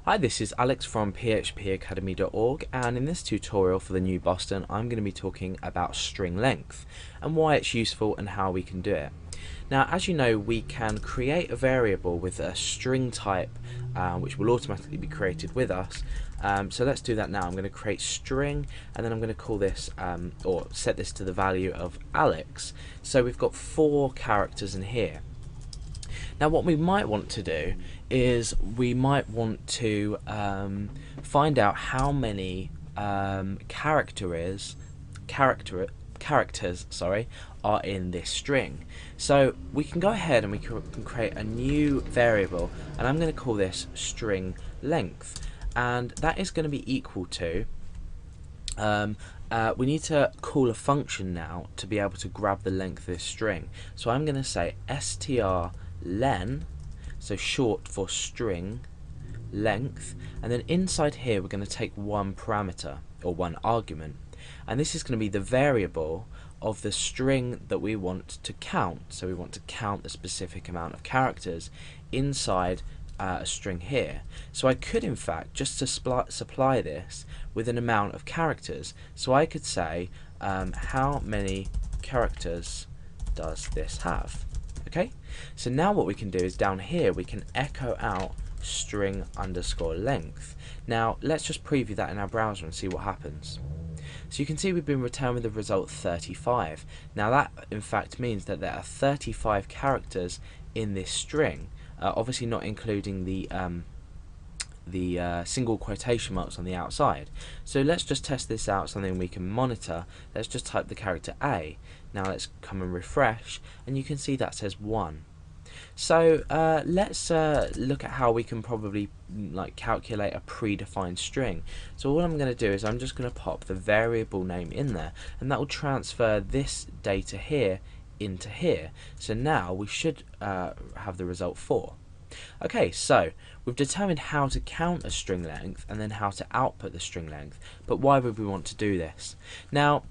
Hi, this is Alex from phpacademy.org, and in this tutorial for the new Boston I'm going to be talking about string length and why it's useful and how we can do it. Now, as you know, we can create a variable with a string type which will automatically be created with us. So let's do that now. I'm going to create string, and then I'm going to call this or set this to the value of Alex. So we've got 4 characters in here. Now what we might want to do is we might want to find out how many characters are in this string. So we can go ahead and we can create a new variable, and I'm going to call this string length, and that is going to be equal to we need to call a function now to be able to grab the length of this string. So I'm going to say strlen, so short for string length, and then inside here we're going to take one parameter or one argument, and this is going to be the variable of the string that we want to count. So we want to count the specific amount of characters inside a string here. So I could in fact just supply this with an amount of characters. So I could say how many characters does this have? Okay, so now what we can do is down here we can echo out string underscore length. Now let's just preview that in our browser and see what happens. So you can see we've been returned with the result 35. Now that in fact means that there are 35 characters in this string, obviously not including the single quotation marks on the outside. So let's just test this out, something we can monitor. Let's just type the character A. Now let's come and refresh, and you can see that says 1. So let's look at how we can probably calculate a predefined string. So all I'm going to do is I'm just going to pop the variable name in there, and that will transfer this data here into here. So now we should have the result 4. Okay, so we've determined how to count a string length and then how to output the string length, but why would we want to do this? Now,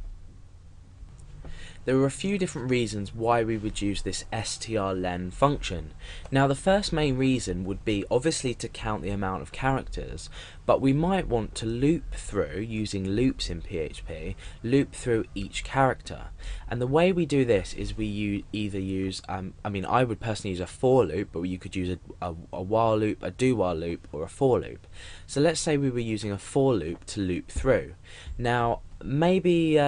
there are a few different reasons why we would use this strlen function. Now the first main reason would be obviously to count the amount of characters, but we might want to loop through, using loops in PHP, loop through each character. And the way we do this is we either use, I would personally use a for loop, but you could use a while loop, a do while loop, or a for loop. So let's say we were using a for loop to loop through. Now maybe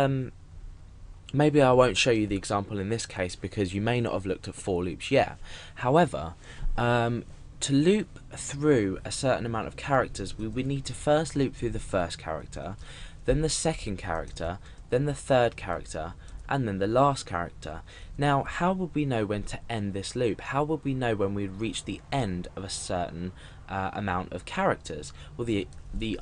I won't show you the example in this case because you may not have looked at for loops yet. However, to loop through a certain amount of characters, we would need to first loop through the first character, then the second character, then the third character, and then the last character. Now, how would we know when to end this loop? How would we know when we'd reach the end of a certain amount of characters? Well, the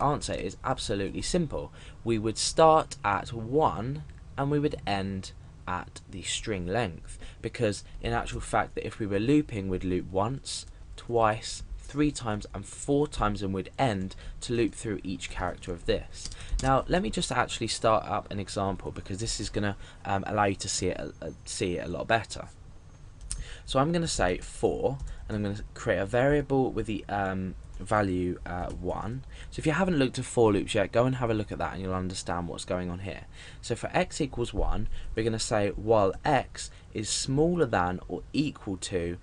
answer is absolutely simple. We would start at 1 and we would end at the string length, because in actual fact that if we were looping, we'd loop once, twice, 3 times and 4 times, and we'd end to loop through each character of this. Now let me just actually start up an example, because this is going to allow you to see it a lot better. So I'm going to say for, and I'm going to create a variable with the value 1. So if you haven't looked at for loops yet, go and have a look at that and you'll understand what's going on here. So for x equals 1, we're going to say while x is smaller than or equal to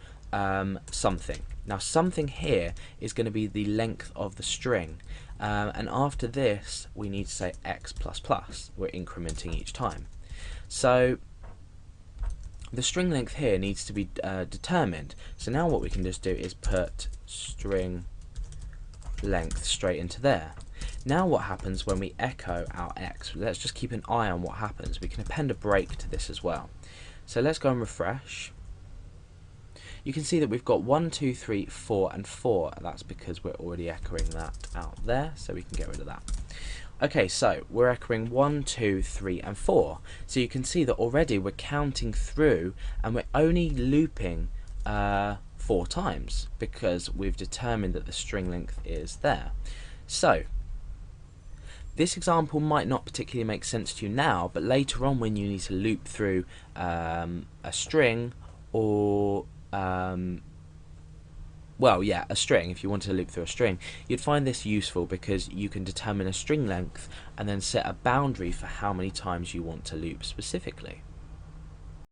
something. Now something here is going to be the length of the string, and after this we need to say x plus plus. We're incrementing each time. So the string length here needs to be determined. So now what we can just do is put string length straight into there. Now what happens when we echo our x? Let's just keep an eye on what happens. We can append a break to this as well. So let's go and refresh. You can see that we've got 1, 2, 3, 4 and 4. That's because we're already echoing that out there, so we can get rid of that. Okay, so we're echoing 1, 2, 3 and 4. So you can see that already we're counting through and we're only looping 4 times, because we've determined that the string length is there. So this example might not particularly make sense to you now, but later on when you need to loop through a string or well, yeah, a string, if you want to loop through a string, you'd find this useful because you can determine a string length and then set a boundary for how many times you want to loop specifically.